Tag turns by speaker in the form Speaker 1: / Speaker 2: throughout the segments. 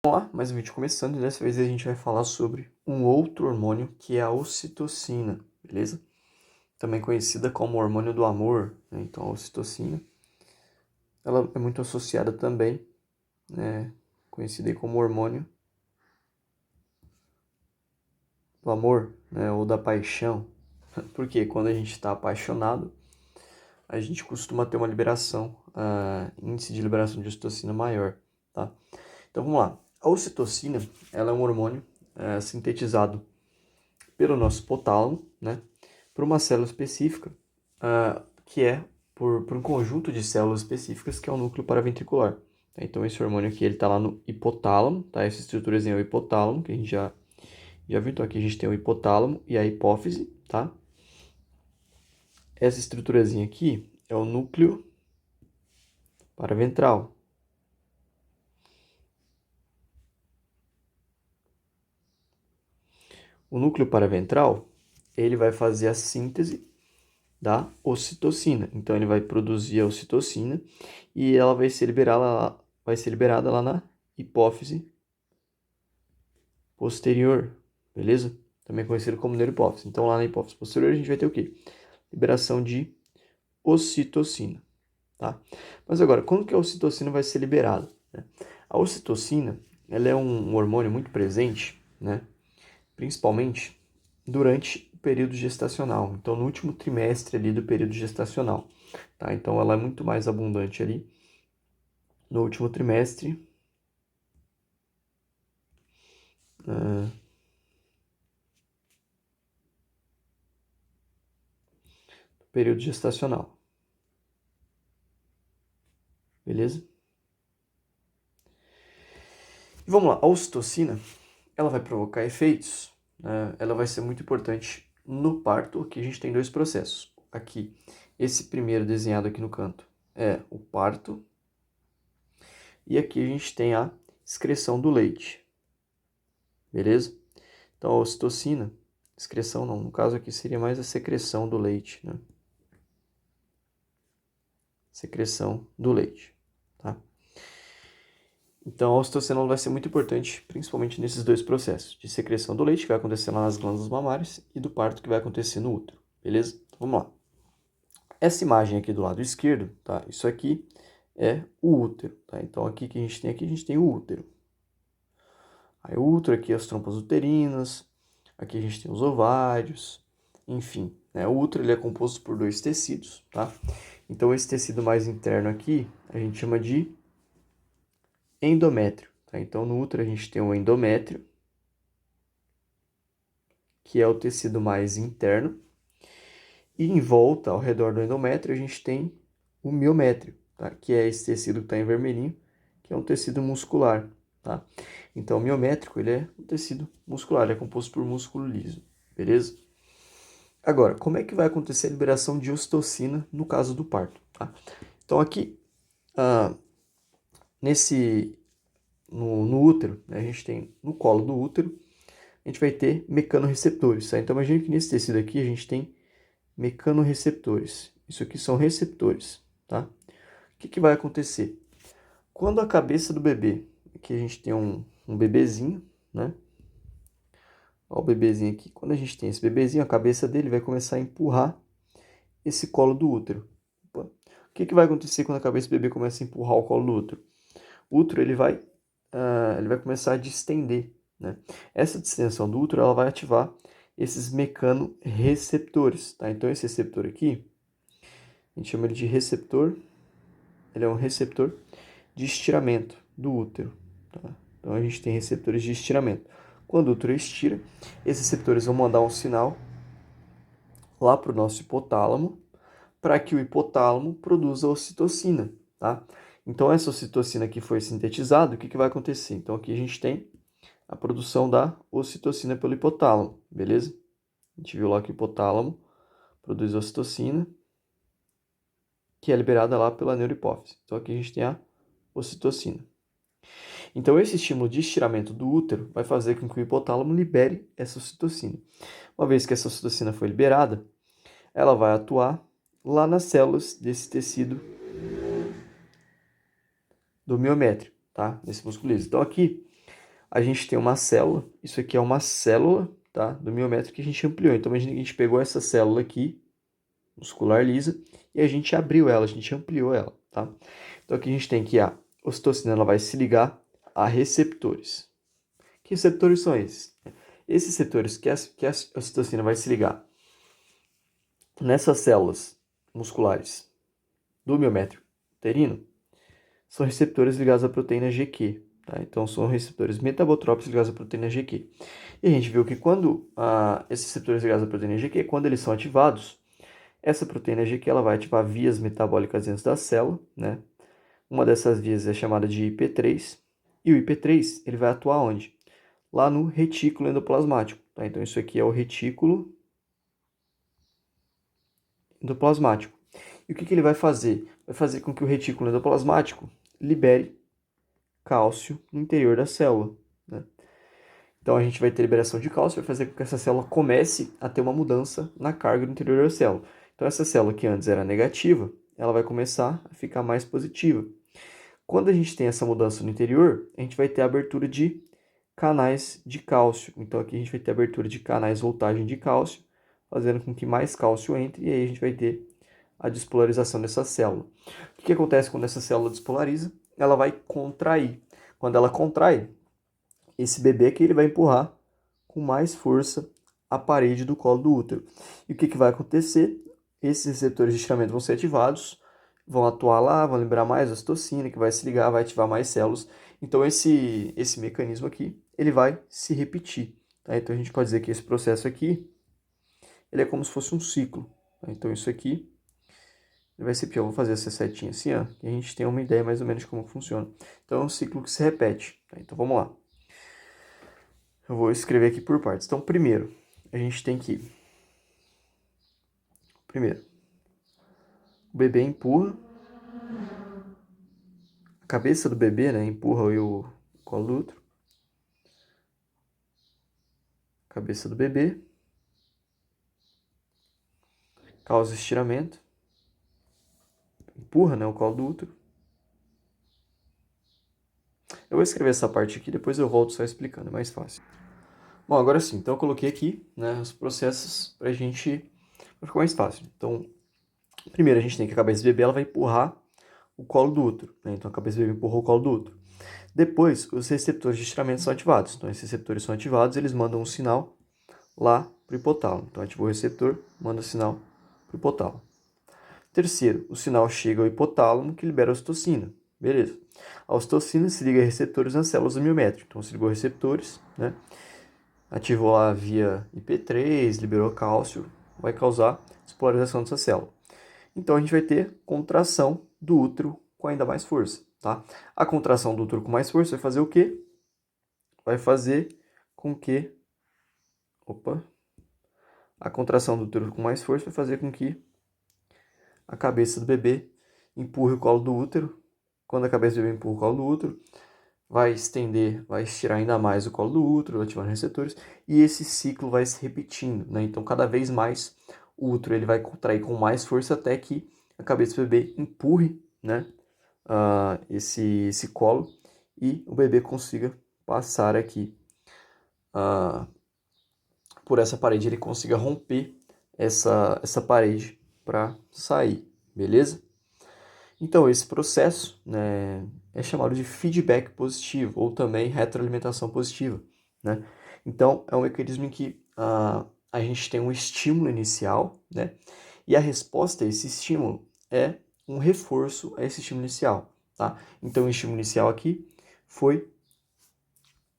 Speaker 1: Vamos lá, mais um vídeo começando, e dessa vez a gente vai falar sobre um outro hormônio que é a ocitocina, beleza? Também conhecida como hormônio do amor, né? Então a ocitocina, ela é muito associada também, né? Conhecida aí como hormônio do amor, né? Ou da paixão. Porque quando a gente está apaixonado, a gente costuma ter uma liberação, índice de liberação de ocitocina maior, tá? Então vamos lá. A ocitocina, ela é um hormônio sintetizado pelo nosso hipotálamo, né, por uma célula específica, que é por um conjunto de células específicas, que é o núcleo paraventricular. Tá? Então, esse hormônio aqui, ele está lá no hipotálamo, tá? Essa estruturazinha é o hipotálamo, que a gente já viu. Então, aqui a gente tem o hipotálamo e a hipófise, tá? Essa estruturazinha aqui é o núcleo paraventral. O núcleo paraventral, ele vai fazer a síntese da ocitocina. Então, ele vai produzir a ocitocina e ela vai ser liberada lá na hipófise posterior, beleza? Também conhecido como neurohipófise. Então, lá na hipófise posterior, a gente vai ter o quê? Liberação de ocitocina, tá? Mas agora, quando que a ocitocina vai ser liberada, né? A ocitocina, ela é um hormônio muito presente, né? Principalmente durante o período gestacional. Então, no último trimestre ali do período gestacional, tá? Então, ela é muito mais abundante ali no último trimestre, do período gestacional, beleza? E vamos lá, a ocitocina, ela vai provocar efeitos, né? Ela vai ser muito importante no parto. Aqui a gente tem dois processos. Aqui, esse primeiro desenhado aqui no canto é o parto, e aqui a gente tem a excreção do leite, beleza? Então, a ocitocina, excreção não, no caso aqui seria mais a secreção do leite, né? Secreção do leite, tá? Então, a ocitocina vai ser muito importante, principalmente nesses dois processos, de secreção do leite, que vai acontecer lá nas glândulas mamárias, e do parto, que vai acontecer no útero, beleza? Então, vamos lá. Essa imagem aqui do lado esquerdo, tá? Isso aqui é o útero, tá? Então, aqui que a gente tem aqui, a gente tem o útero. Aí, o útero aqui, as trompas uterinas, aqui a gente tem os ovários, enfim, né? O útero, ele é composto por dois tecidos, tá? Então, esse tecido mais interno aqui, a gente chama de endométrio, tá? Então, no útero a gente tem o endométrio, que é o tecido mais interno, e em volta, ao redor do endométrio, a gente tem o miométrio, tá? Que é esse tecido que está em vermelhinho, que é um tecido muscular, tá? Então, o miométrico, ele é um tecido muscular, ele é composto por músculo liso, beleza? Agora, como é que vai acontecer a liberação de ocitocina no caso do parto, tá? Então, aqui, ah, no útero, né, a gente tem no colo do útero, a gente vai ter mecanorreceptores, tá? Então, imagine que nesse tecido aqui a gente tem mecanorreceptores. Isso aqui são receptores, tá? O que vai acontecer? Quando a cabeça do bebê, aqui a gente tem um bebezinho, né? Olha o bebezinho aqui. Quando a gente tem esse bebezinho, a cabeça dele vai começar a empurrar esse colo do útero. Opa. O que vai acontecer quando a cabeça do bebê começa a empurrar o colo do útero? O útero ele vai começar a distender, né? Essa distensão do útero, ela vai ativar esses mecanorreceptores, tá? Então, esse receptor aqui, a gente chama ele de receptor. Ele é um receptor de estiramento do útero, tá? Então, a gente tem receptores de estiramento. Quando o útero estira, esses receptores vão mandar um sinal lá para o nosso hipotálamo, para que o hipotálamo produza ocitocina, tá? Então, essa ocitocina que foi sintetizada, o que vai acontecer? Então, aqui a gente tem a produção da ocitocina pelo hipotálamo, beleza? A gente viu lá que o hipotálamo produz ocitocina, que é liberada lá pela neurohipófise. Então, aqui a gente tem a ocitocina. Então, esse estímulo de estiramento do útero vai fazer com que o hipotálamo libere essa ocitocina. Uma vez que essa ocitocina foi liberada, ela vai atuar lá nas células desse tecido do miométrio, tá? Nesse músculo liso. Então aqui a gente tem uma célula, isso aqui é uma célula, tá? Do miométrio que a gente ampliou. Então imagina que a gente pegou essa célula aqui, muscular lisa, e a gente abriu ela, a gente ampliou ela, tá? Então aqui a gente tem que a ocitocina ela vai se ligar a receptores. Que receptores são esses? Esses receptores que a ocitocina vai se ligar nessas células musculares do miométrio uterino são receptores ligados à proteína GQ. Tá? Então, são receptores metabotrópicos ligados à proteína GQ. E a gente viu que quando esses receptores ligados à proteína GQ, quando eles são ativados, essa proteína GQ ela vai ativar vias metabólicas dentro da célula. Né? Uma dessas vias é chamada de IP3. E o IP3 ele vai atuar onde? Lá no retículo endoplasmático. Tá? Então, isso aqui é o retículo endoplasmático. E o que ele vai fazer? Vai fazer com que o retículo endoplasmático libere cálcio no interior da célula. Né? Então a gente vai ter liberação de cálcio, vai fazer com que essa célula comece a ter uma mudança na carga no interior da célula. Então essa célula que antes era negativa, ela vai começar a ficar mais positiva. Quando a gente tem essa mudança no interior, a gente vai ter a abertura de canais de cálcio. Então aqui a gente vai ter a abertura de canais voltagem de cálcio, fazendo com que mais cálcio entre, e aí a gente vai ter a despolarização dessa célula. O que acontece quando essa célula despolariza? Ela vai contrair. Quando ela contrai, esse bebê aqui ele vai empurrar com mais força a parede do colo do útero. E o que vai acontecer? Esses receptores de estiramento vão ser ativados, vão atuar lá, vão liberar mais a ocitocina, que vai se ligar, vai ativar mais células. Então esse mecanismo aqui, ele vai se repetir. Tá? Então a gente pode dizer que esse processo aqui, ele é como se fosse um ciclo. Tá? Então isso aqui ele vai ser pior. Eu vou fazer essa setinha assim, ó, que a gente tem uma ideia mais ou menos de como funciona. Então é um ciclo que se repete. Tá? Então vamos lá. Eu vou escrever aqui por partes. Então, primeiro, a gente tem que... Primeiro, o bebê empurra. A cabeça do bebê, né, empurra o colo do útero. Cabeça do bebê. Causa estiramento. Empurra, né, o colo do útero. Eu vou escrever essa parte aqui, depois eu volto só explicando, é mais fácil. Bom, agora sim, então eu coloquei aqui, né, os processos pra ficar mais fácil. Então, primeiro a gente tem que a cabeça do bebê ela vai empurrar o colo do útero, né? Então a cabeça do bebê empurrou o colo do útero. Depois, os receptores de estiramento são ativados. Então, esses receptores são ativados, eles mandam um sinal lá para o hipotálamo. Então, ativou o receptor, manda sinal para o hipotálamo. Terceiro, o sinal chega ao hipotálamo que libera a ocitocina. Beleza. A ocitocina se liga a receptores nas células do miométrio. Então, se ligou a receptores, né? Ativou lá via IP3, liberou cálcio, vai causar despolarização dessa célula. Então, a gente vai ter contração do útero com ainda mais força, tá? A contração do útero com mais força vai fazer o quê? Vai fazer com que... A contração do útero com mais força vai fazer com que a cabeça do bebê empurre o colo do útero. Quando a cabeça do bebê empurra o colo do útero, vai estender, vai estirar ainda mais o colo do útero, ativando receptores, e esse ciclo vai se repetindo, né? Então, cada vez mais o útero ele vai contrair com mais força até que a cabeça do bebê empurre, né, esse colo e o bebê consiga passar aqui por essa parede, ele consiga romper essa parede para sair, beleza? Então, esse processo, né, é chamado de feedback positivo ou também retroalimentação positiva, né? Então, é um mecanismo em que a gente tem um estímulo inicial, né? E a resposta a esse estímulo é um reforço a esse estímulo inicial, tá? Então, o estímulo inicial aqui foi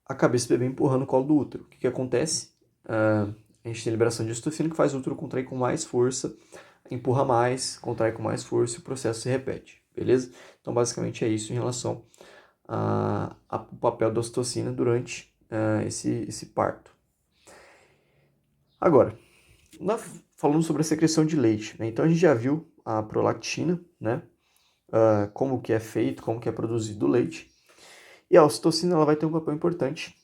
Speaker 1: a cabeça do bebê empurrando o colo do útero. O que acontece? A gente tem liberação de ocitocina que faz o útero contrair com mais força, empurra mais, contrai com mais força e o processo se repete, beleza? Então, basicamente é isso em relação ao papel da ocitocina durante esse parto. Agora, falando sobre a secreção de leite, né? Então a gente já viu a prolactina, né? Como que é feito, como que é produzido o leite. E a ocitocina ela vai ter um papel importante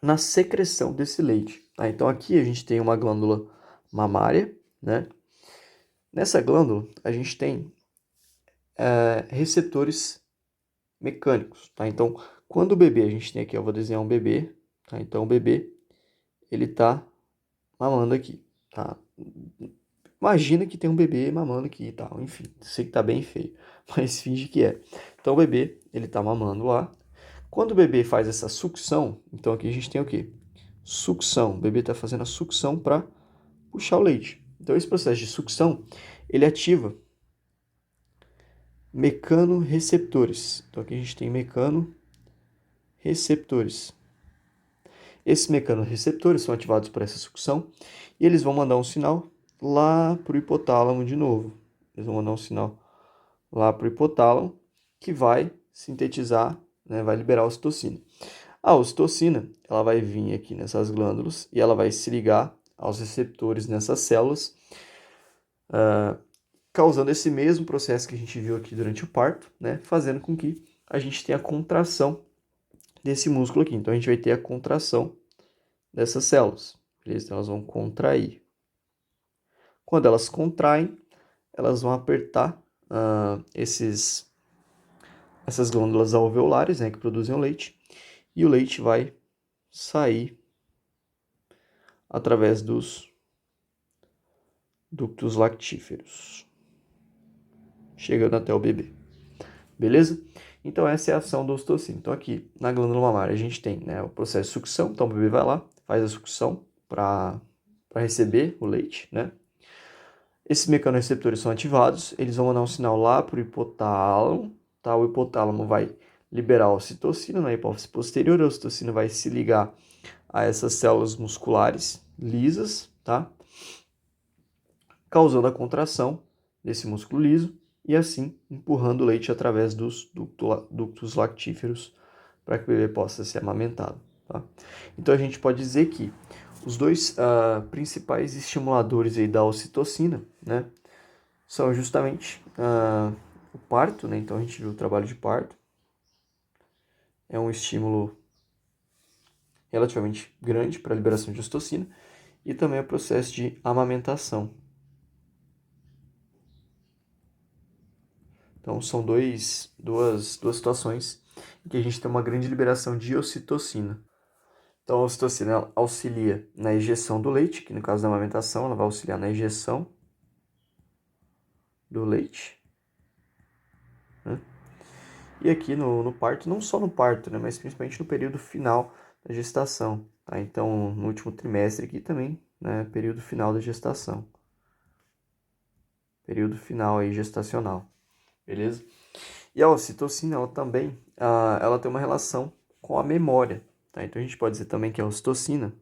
Speaker 1: na secreção desse leite. Tá? Então aqui a gente tem uma glândula mamária, né? Nessa glândula a gente tem receptores mecânicos, tá? Então, quando o bebê, a gente tem aqui, eu vou desenhar um bebê, tá? Então, o bebê, ele tá mamando aqui, tá? Imagina que tem um bebê mamando aqui e tal, enfim, sei que tá bem feio, mas finge que é. Então, o bebê, ele tá mamando lá. Quando o bebê faz essa sucção, então aqui a gente tem o quê? Sucção, o bebê tá fazendo a sucção para puxar o leite. Então, esse processo de sucção, ele ativa mecanorreceptores. Então, aqui a gente tem mecanorreceptores. Esses mecanorreceptores são ativados por essa sucção e eles vão mandar um sinal lá para o hipotálamo de novo. Eles vão mandar um sinal lá para o hipotálamo que vai sintetizar, né, vai liberar a ocitocina. A ocitocina, ela vai vir aqui nessas glândulas e ela vai se ligar aos receptores nessas células, causando esse mesmo processo que a gente viu aqui durante o parto, né, fazendo com que a gente tenha a contração desse músculo aqui. Então, a gente vai ter a contração dessas células, beleza? Então, elas vão contrair. Quando elas contraem, elas vão apertar essas glândulas alveolares, né, que produzem o leite, e o leite vai sair através dos ductos lactíferos, chegando até o bebê. Beleza? Então, essa é a ação da ocitocina. Então, aqui na glândula mamária, a gente tem, né, o processo de sucção. Então, o bebê vai lá, faz a sucção para receber o leite, né? Esses mecanorreceptores são ativados, eles vão mandar um sinal lá para o hipotálamo, tá? O hipotálamo vai liberar a ocitocina na hipófise posterior, a ocitocina vai se ligar a essas células musculares lisas, tá? Causando a contração desse músculo liso e assim empurrando o leite através dos ductos lactíferos para que o bebê possa ser amamentado, tá? Então a gente pode dizer que os dois principais estimuladores aí da ocitocina, né, são justamente o parto, né? Então a gente viu o trabalho de parto, é um estímulo relativamente grande para a liberação de ocitocina, e também o processo de amamentação. Então são duas situações em que a gente tem uma grande liberação de ocitocina. Então a ocitocina ela auxilia na ejeção do leite, que no caso da amamentação ela vai auxiliar na ejeção do leite, né? E aqui no parto, não só no parto, né, mas principalmente no período final da gestação, tá? Então, no último trimestre aqui também, né, período final da gestação. Período final aí gestacional, beleza? E a ocitocina, ela também, ela tem uma relação com a memória, tá? Então, a gente pode dizer também que a ocitocina,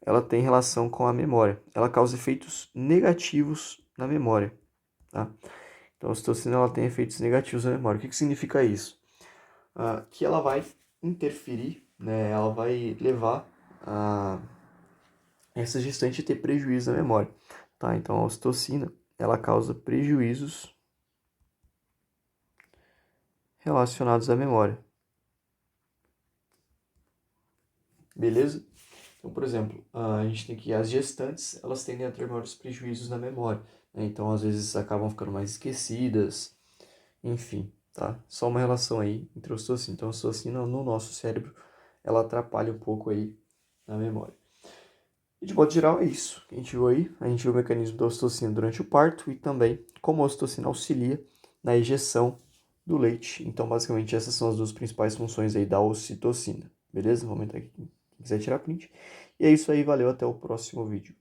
Speaker 1: ela tem relação com a memória. Ela causa efeitos negativos na memória, tá? Então, a ocitocina ela tem efeitos negativos na memória. O que significa isso? Que ela vai interferir, né? Ela vai levar a essa gestante a ter prejuízo na memória, tá? Então, a ocitocina ela causa prejuízos relacionados à memória. Beleza? Então, por exemplo, a gente tem que as gestantes, elas tendem a ter maiores prejuízos na memória, né? Então, às vezes, acabam ficando mais esquecidas, enfim, tá? Só uma relação aí entre a ocitocina. Então, a ocitocina no nosso cérebro, ela atrapalha um pouco aí na memória. E de modo geral é isso que a gente viu aí. A gente viu o mecanismo da ocitocina durante o parto e também como a ocitocina auxilia na ejeção do leite. Então, basicamente, essas são as duas principais funções aí da ocitocina. Beleza? Vou aumentar aqui quem quiser tirar print. E é isso aí, valeu, até o próximo vídeo.